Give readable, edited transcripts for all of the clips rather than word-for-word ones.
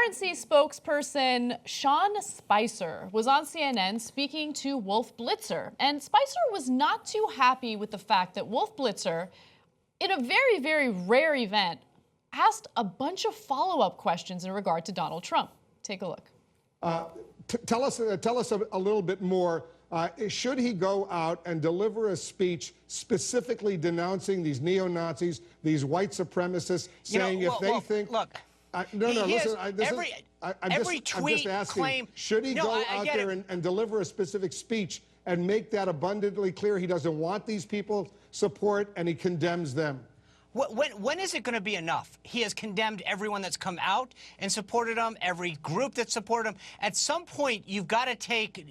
RNC spokesperson Sean Spicer was on CNN speaking to Wolf Blitzer, and Spicer was not too happy with the fact that Wolf Blitzer, in a very, very rare event, asked a bunch of follow-up questions in regard to Donald Trump. Take a look. Tell us a little bit more. Should he go out and deliver a speech specifically denouncing these neo-Nazis, these white supremacists, saying if they think... Look, listen, every tweet claim... Should he go out there and deliver a specific speech and make that abundantly clear he doesn't want these people support and he condemns them? When is it going to be enough? He has condemned everyone that's come out and supported him, every group that supported him. At some point, you've got to take,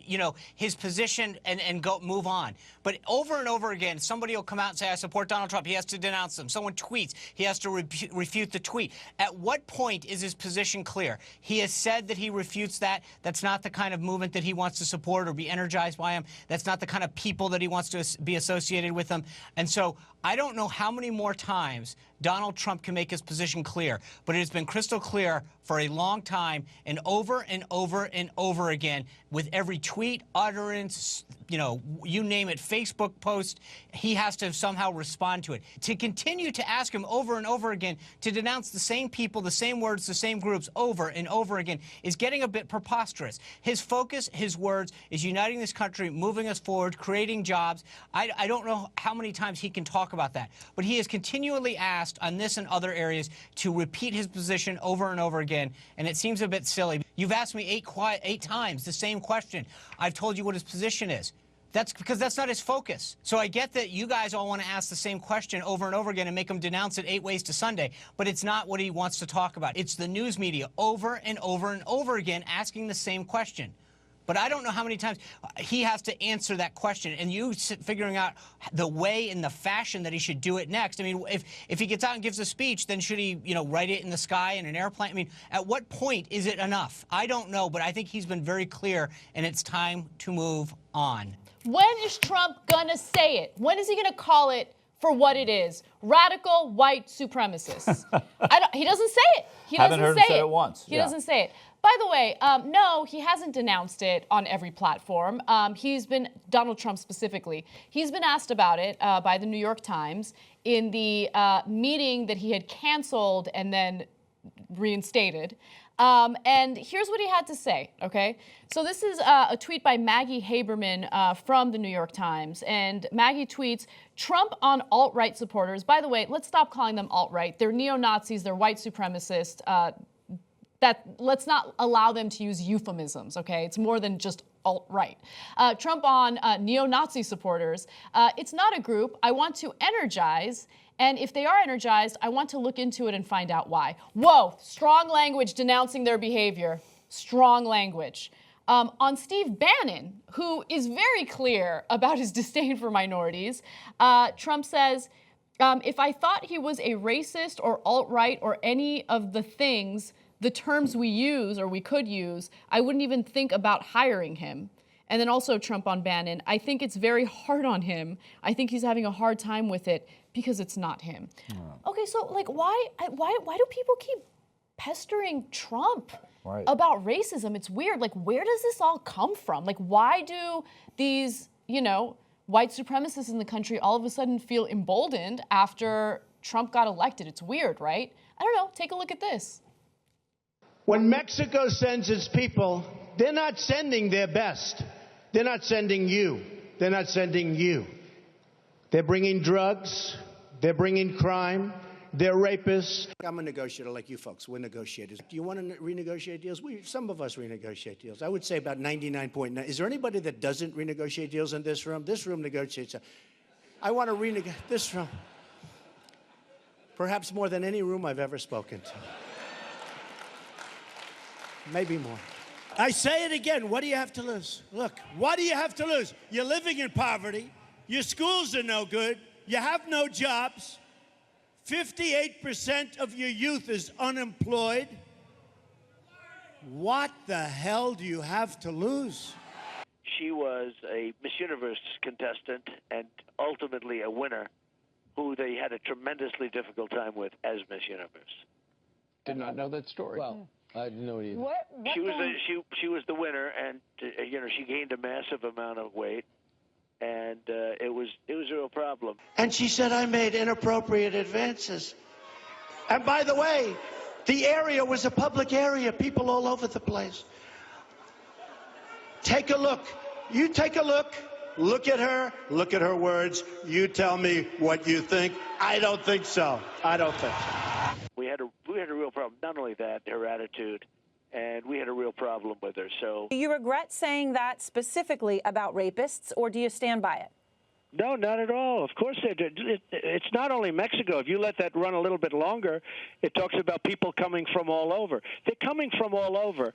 his position and go move on. But over and over again, somebody will come out and say, I support Donald Trump. He has to denounce them. Someone tweets. He has to refute the tweet. At what point is his position clear? He has said that he refutes that. That's not the kind of movement that he wants to support or be energized by him. That's not the kind of people that he wants to be associated with him. And so I don't know how many more times Donald Trump can make his position clear, but it has been crystal clear for a long time and over and over and over again with every tweet, utterance, you name it, Facebook post, he has to somehow respond to it. To continue to ask him over and over again to denounce the same people, the same words, the same groups over and over again is getting a bit preposterous. His focus, his words, is uniting this country, moving us forward, creating jobs. I don't know how many times he can talk about that, but he is continually asked on this and other areas to repeat his position over and over again, and it seems a bit silly. You've asked me eight times the same question. I've told you what his position is. That's because that's not his focus. So I get that you guys all want to ask the same question over and over again and make him denounce it 8 ways to Sunday, but it's not what he wants to talk about. It's the news media over and over and over again asking the same question. But I don't know how many times he has to answer that question, and you figuring out the way and the fashion that he should do it next. I mean, if he gets out and gives a speech, then should he, write it in the sky in an airplane? I mean, at what point is it enough? I don't know, but I think he's been very clear, and it's time to move on. When is Trump gonna say it? When is he gonna call it for what it is? Radical white supremacists. He doesn't say it. He doesn't Haven't heard him say it once. He doesn't say it. By the way, no, he hasn't denounced it on every platform. Donald Trump specifically, he's been asked about it by the New York Times in the meeting that he had canceled and then reinstated. And here's what he had to say, okay? So this is a tweet by Maggie Haberman from the New York Times. And Maggie tweets, Trump on alt-right supporters. By the way, let's stop calling them alt-right. They're neo-Nazis, they're white supremacists. Let's not allow them to use euphemisms, okay? It's more than just alt-right. Trump on neo-Nazi supporters. It's not a group. I want to energize. And if they are energized, I want to look into it and find out why. Whoa, strong language denouncing their behavior. Strong language. On Steve Bannon, who is very clear about his disdain for minorities, Trump says, if I thought he was a racist or alt-right or any of the terms we use or we could use, I wouldn't even think about hiring him. And then also Trump on Bannon, I think it's very hard on him. I think he's having a hard time with it because it's not him. Oh. Okay, so why do people keep pestering Trump about racism? It's weird. Where does this all come from? Why do these, white supremacists in the country all of a sudden feel emboldened after Trump got elected? It's weird, right? I don't know. Take a look at this. When Mexico sends its people, they're not sending their best. They're not sending you. They're not sending you. They're bringing drugs. They're bringing crime. They're rapists. I'm a negotiator like you folks. We're negotiators. Do you want to renegotiate deals? Some of us renegotiate deals. I would say about 99.9. Is there anybody that doesn't renegotiate deals in this room? This room negotiates. I want to renegotiate this room. Perhaps more than any room I've ever spoken to. Maybe more. I say it again. What do you have to lose? Look, what do you have to lose? You're living in poverty. Your schools are no good. You have no jobs. 58% of your youth is unemployed. What the hell do you have to lose? She was a Miss Universe contestant and ultimately a winner who they had a tremendously difficult time with as Miss Universe. Did not know that story. Well, I didn't know it either. What She was the winner, and she gained a massive amount of weight, and it was a real problem. And she said I made inappropriate advances. And by the way, the area was a public area, people all over the place. Take a look. You take a look. Look at her words. You tell me what you think. I don't think so. I don't think so. We had a real problem. Not only that, her attitude, and we had a real problem with her. So, do you regret saying that specifically about rapists, or do you stand by it? No, not at all. Of course, it's not only Mexico. If you let that run a little bit longer, it talks about people coming from all over. They're coming from all over.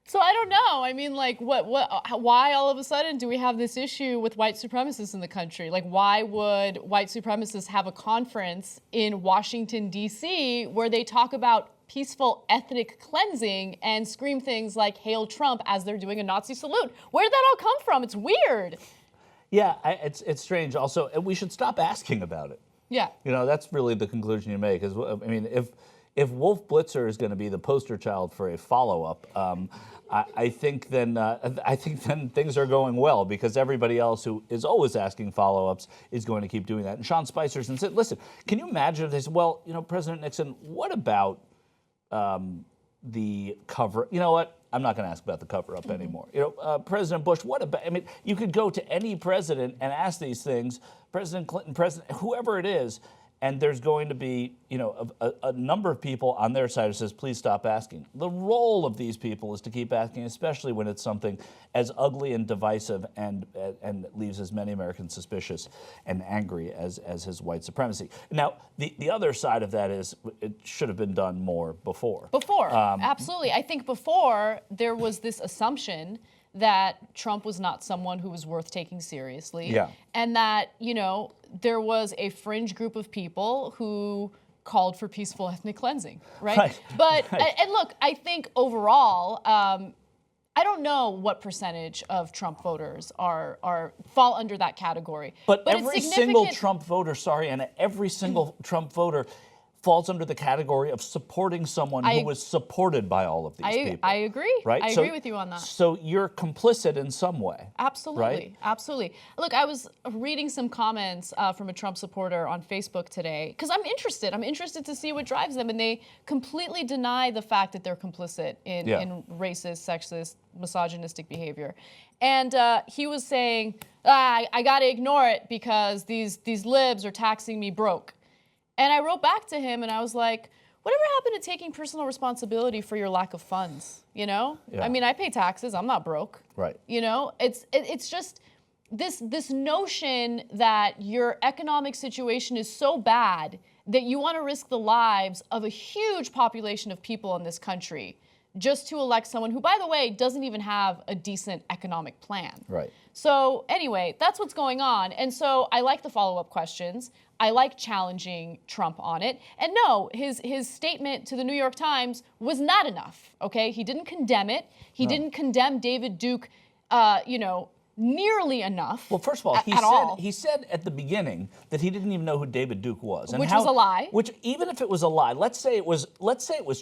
So I don't know. I mean, like, why all of a sudden do we have this issue with white supremacists in the country? Like, why would white supremacists have a conference in Washington, D.C., where they talk about peaceful ethnic cleansing and scream things like "Hail Trump" as they're doing a Nazi salute? Where did that all come from? It's weird. Yeah, it's strange. Also, we should stop asking about it. Yeah. You know, that's really the conclusion you make. Is, I mean, if Wolf Blitzer is going to be the poster child for a follow-up, I think then things are going well, because everybody else who is always asking follow-ups is going to keep doing that. And Sean Spicer's said, listen, can you imagine if they said, well, President Nixon, what about the cover? You know what? I'm not going to ask about the cover-up anymore. President Bush, what about? I mean, you could go to any president and ask these things, President Clinton, whoever it is, and there's going to be, a number of people on their side who says, please stop asking. The role of these people is to keep asking, especially when it's something as ugly and divisive and leaves as many Americans suspicious and angry as his white supremacy. Now, the other side of that is it should have been done more before. Absolutely. I think before there was this assumption that Trump was not someone who was worth taking seriously. Yeah. And that, there was a fringe group of people who called for peaceful ethnic cleansing, right? But, and look, I think overall, I don't know what percentage of Trump voters fall under that category. But every single Trump voter, and every single Trump voter falls under the category of supporting someone who was supported by all of these people. I agree. Right? I agree with you on that. So you're complicit in some way. Absolutely. Right? Absolutely. Look, I was reading some comments from a Trump supporter on Facebook today, because I'm interested. I'm interested to see what drives them. And they completely deny the fact that they're complicit in racist, sexist, misogynistic behavior. And he was saying, I got to ignore it because these libs are taxing me broke. And I wrote back to him and I was like, whatever happened to taking personal responsibility for your lack of funds, Yeah. I mean, I pay taxes, I'm not broke. Right. It's just this notion that your economic situation is so bad that you want to risk the lives of a huge population of people in this country just to elect someone who, by the way, doesn't even have a decent economic plan. Right. So anyway, that's what's going on. And so I like the follow-up questions. I like challenging Trump on it. And no, his statement to the New York Times was not enough, okay? He didn't condemn it. He didn't condemn David Duke, nearly enough. Well, first of all, he said at the beginning that he didn't even know who David Duke was, which was a lie. Which, even if it was a lie, let's say it was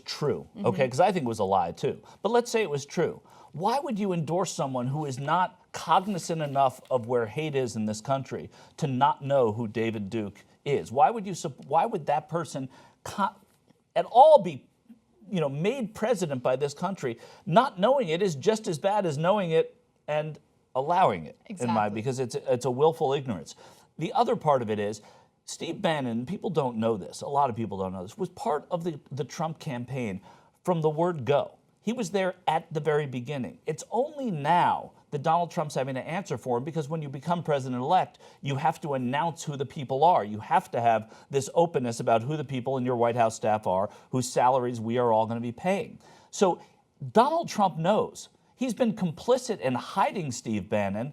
true, okay? Because I think it was a lie too. But let's say it was true. Why would you endorse someone who is not cognizant enough of where hate is in this country to not know who David Duke is? Why would that person at all be, made president by this country? Not knowing it is just as bad as knowing it and allowing it, because it's a willful ignorance. The other part of it is Steve Bannon, people don't know this, a lot of people don't know this, was part of the Trump campaign from the word go. He was there at the very beginning. It's only now that Donald Trump's having to answer for him, because when you become president-elect, you have to announce who the people are. You have to have this openness about who the people in your White House staff are, whose salaries we are all going to be paying. So Donald Trump knows He's been complicit in hiding Steve Bannon,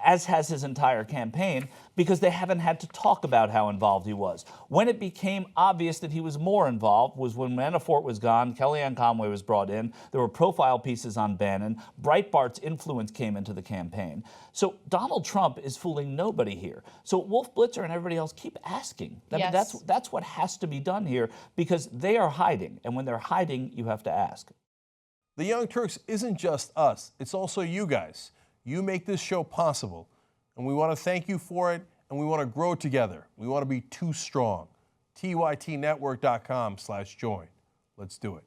as has his entire campaign, because they haven't had to talk about how involved he was. When it became obvious that he was more involved was when Manafort was gone, Kellyanne Conway was brought in, there were profile pieces on Bannon, Breitbart's influence came into the campaign. So Donald Trump is fooling nobody here. So Wolf Blitzer and everybody else keep asking. I mean, that's what has to be done here, because they are hiding, and when they're hiding, you have to ask. The Young Turks isn't just us, it's also you guys. You make this show possible, and we want to thank you for it, and we want to grow together. We want to be too strong. TYTnetwork.com/join. Let's do it.